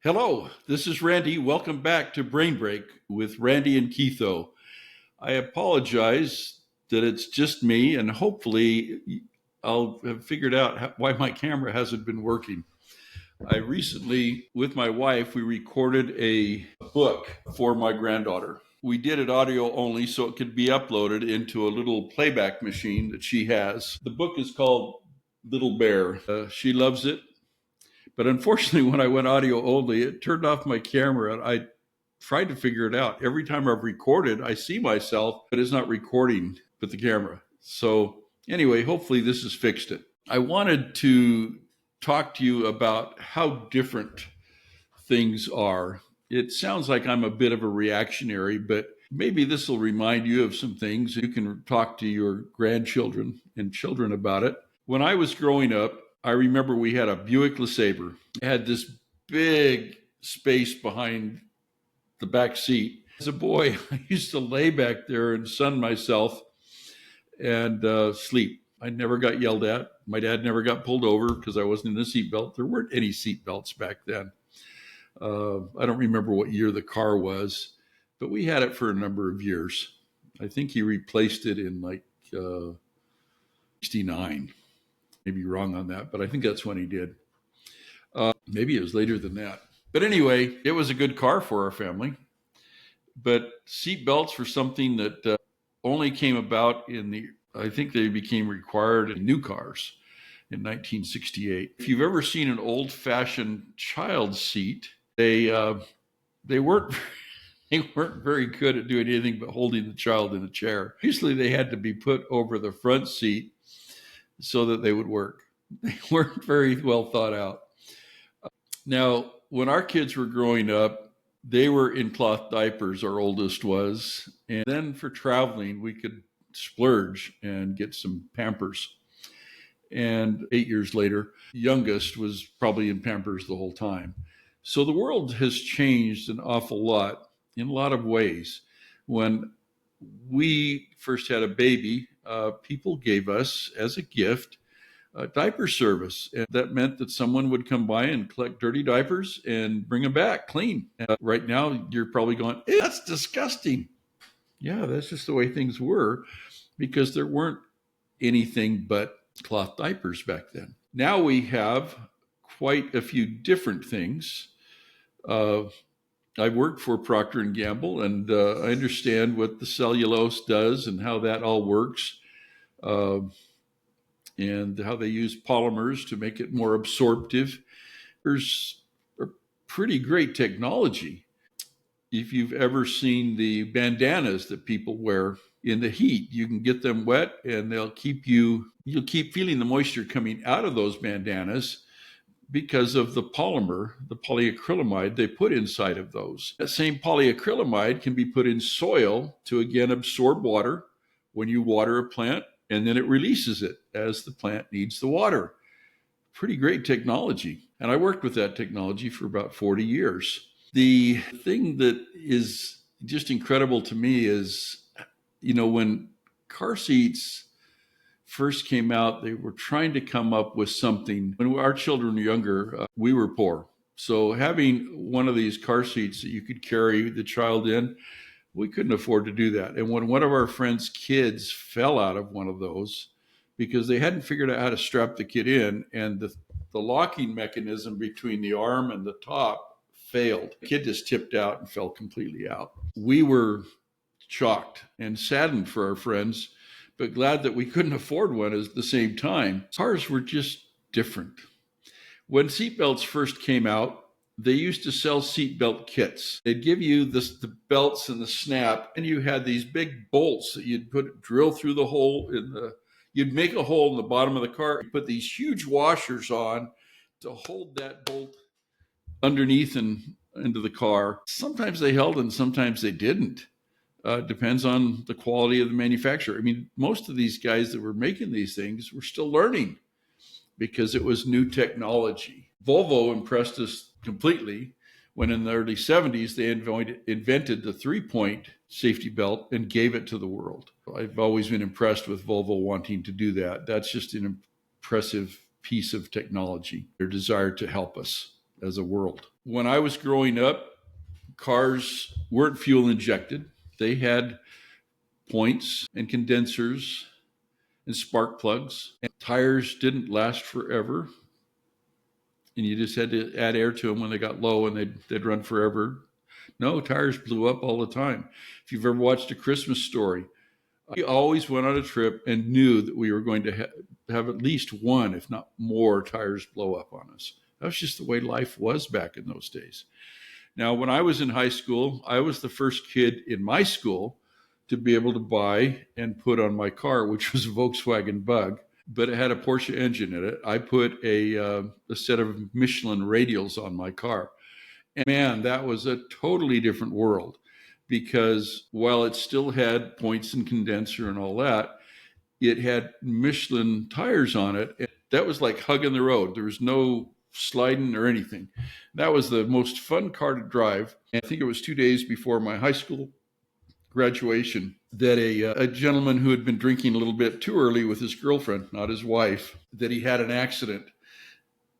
Hello, this is Randy. Welcome back to Brain Break with Randy and Keitho. I apologize that it's just me, and hopefully, I'll have figured out why my camera hasn't been working. I recently, with my wife, we recorded a book for my granddaughter. We did it audio only so it could be uploaded into a little playback machine that she has. The book is called Little Bear. She loves it. But unfortunately, when I went audio only, it turned off my camera and I tried to figure it out. Every time I've recorded, I see myself, but it's not recording with the camera. So anyway, hopefully this has fixed it. I wanted to talk to you about how different things are. It sounds like I'm a bit of a reactionary, but maybe this will remind you of some things. You can talk to your grandchildren and children about it. When I was growing up, I remember we had a Buick LeSabre. It had this big space behind the back seat. As a boy, I used to lay back there and sun myself and sleep. I never got yelled at. My dad never got pulled over because I wasn't in a seatbelt. There weren't any seatbelts back then. I don't remember what year the car was, but we had it for a number of years. I think he replaced it in like 69. Maybe wrong on that, but I think that's when he did. Maybe it was later than that. But anyway, it was a good car for our family. But seat belts were something that only came about I think they became required in new cars in 1968. If you've ever seen an old-fashioned child seat, they weren't they weren't very good at doing anything but holding the child in a chair. Usually they had to be put over the front seat so that they would work. They weren't very well thought out. Now, when our kids were growing up, they were in cloth diapers, our oldest was. And then for traveling, we could splurge and get some Pampers. And 8 years later, youngest was probably in Pampers the whole time. So the world has changed an awful lot in a lot of ways. When we first had a baby, people gave us as a gift a diaper service. And that meant that someone would come by and collect dirty diapers and bring them back clean. Right now, you're probably going, that's disgusting. Yeah, that's just the way things were because there weren't anything but cloth diapers back then. Now we have quite a few different things. I worked for Procter and Gamble, and I understand what the cellulose does and how that all works, and how they use polymers to make it more absorptive. There's a pretty great technology. If you've ever seen the bandanas that people wear in the heat, you can get them wet, and you'll keep feeling the moisture coming out of those bandanas because of the polymer, the polyacrylamide they put inside of those. That same polyacrylamide can be put in soil to again absorb water when you water a plant, and then it releases it as the plant needs the water. Pretty great technology. And I worked with that technology for about 40 years. The thing that is just incredible to me is, when car seats first came out, they were trying to come up with something. When our children were younger, we were poor. So having one of these car seats that you could carry the child in, we couldn't afford to do that. And when one of our friends' kids fell out of one of those because they hadn't figured out how to strap the kid in, and the locking mechanism between the arm and the top failed. The kid just tipped out and fell completely out. We were shocked and saddened for our friends, but glad that we couldn't afford one at the same time. Cars were just different. When seatbelts first came out, they used to sell seatbelt kits. They'd give you the belts and the snap, and you had these big bolts that you'd drill through the hole you'd make a hole in the bottom of the car, put these huge washers on to hold that bolt underneath and into the car. Sometimes they held and sometimes they didn't. Depends on the quality of the manufacturer. I mean, most of these guys that were making these things were still learning because it was new technology. Volvo impressed us completely when in the early 70s they invented the 3-point safety belt and gave it to the world. I've always been impressed with Volvo wanting to do that. That's just an impressive piece of technology, their desire to help us as a world. when I was growing up, cars weren't fuel injected. They had points and condensers and spark plugs. And tires didn't last forever. And you just had to add air to them when they got low, and they'd run forever. No, tires blew up all the time. If you've ever watched A Christmas Story, we always went on a trip and knew that we were going to have at least one, if not more, tires blow up on us. That was just the way life was back in those days. Now, when I was in high school, I was the first kid in my school to be able to buy and put on my car, which was a Volkswagen Bug, but it had a Porsche engine in it. I put a set of Michelin radials on my car. And man, that was a totally different world, because while it still had points and condenser and all that, it had Michelin tires on it. And that was like hugging the road. There was no sliding or anything. That was the most fun car to drive. And I think it was 2 days before my high school graduation that a gentleman who had been drinking a little bit too early with his girlfriend, not his wife, that he had an accident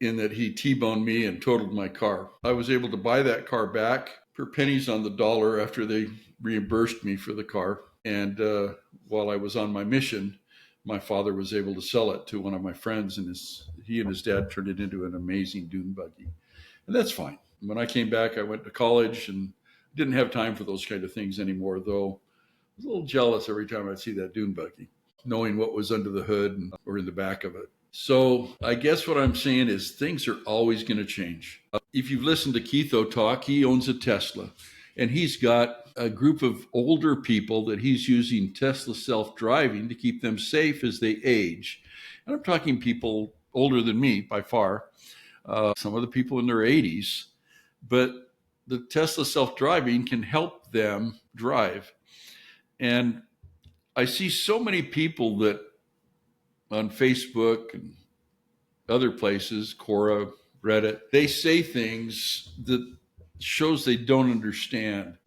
in that he T-boned me and totaled my car. I was able to buy that car back for pennies on the dollar after they reimbursed me for the car. And while I was on my mission, my father was able to sell it to one of my friends, and he and his dad turned it into an amazing dune buggy. And that's fine. When I came back, I went to college and didn't have time for those kind of things anymore, though I was a little jealous every time I'd see that dune buggy, knowing what was under the hood or in the back of it. So I guess what I'm saying is things are always going to change. If you've listened to Keitho talk, he owns a Tesla, and he's got a group of older people that he's using Tesla self-driving to keep them safe as they age. And I'm talking people older than me by far, some of the people in their 80s, but the Tesla self-driving can help them drive. And I see so many people that on Facebook and other places, Quora, Reddit, they say things that shows they don't understand.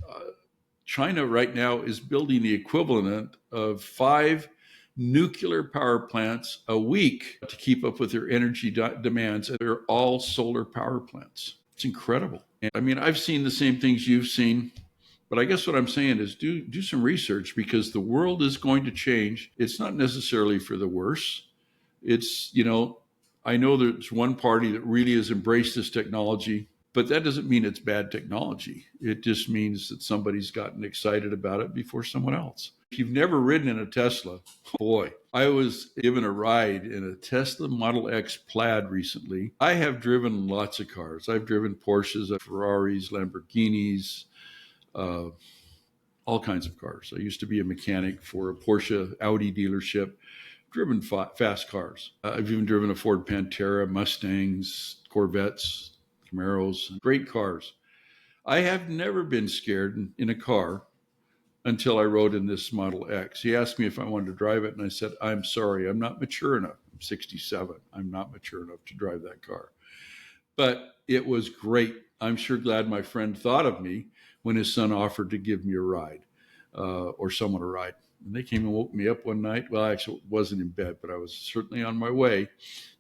China right now is building the equivalent of 5 nuclear power plants a week to keep up with their energy demands. And they're all solar power plants. It's incredible. And I mean, I've seen the same things you've seen, but I guess what I'm saying is do some research, because the world is going to change. It's not necessarily for the worse. It's, I know there's one party that really has embraced this technology, but that doesn't mean it's bad technology. It just means that somebody's gotten excited about it before someone else. If you've never ridden in a Tesla, boy, I was given a ride in a Tesla Model X Plaid recently. I have driven lots of cars. I've driven Porsches, Ferraris, Lamborghinis, all kinds of cars. I used to be a mechanic for a Porsche Audi dealership, driven fast cars. I've even driven a Ford Pantera, Mustangs, Corvettes, Camaros, great cars. I have never been scared in a car until I rode in this Model X. He asked me if I wanted to drive it, and I said, I'm sorry, I'm not mature enough. I'm 67. I'm not mature enough to drive that car. But it was great. I'm sure glad my friend thought of me when his son offered to give me a ride, or someone a ride. And they came and woke me up one night. Well, I actually wasn't in bed, but I was certainly on my way.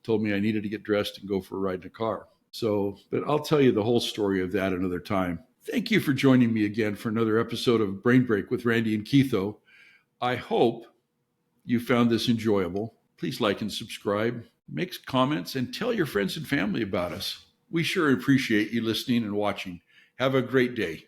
Told me I needed to get dressed and go for a ride in a car. So, but I'll tell you the whole story of that another time. Thank you for joining me again for another episode of Brain Break with Randy and Keitho. I hope you found this enjoyable. Please like and subscribe, make comments, and tell your friends and family about us. We sure appreciate you listening and watching. Have a great day.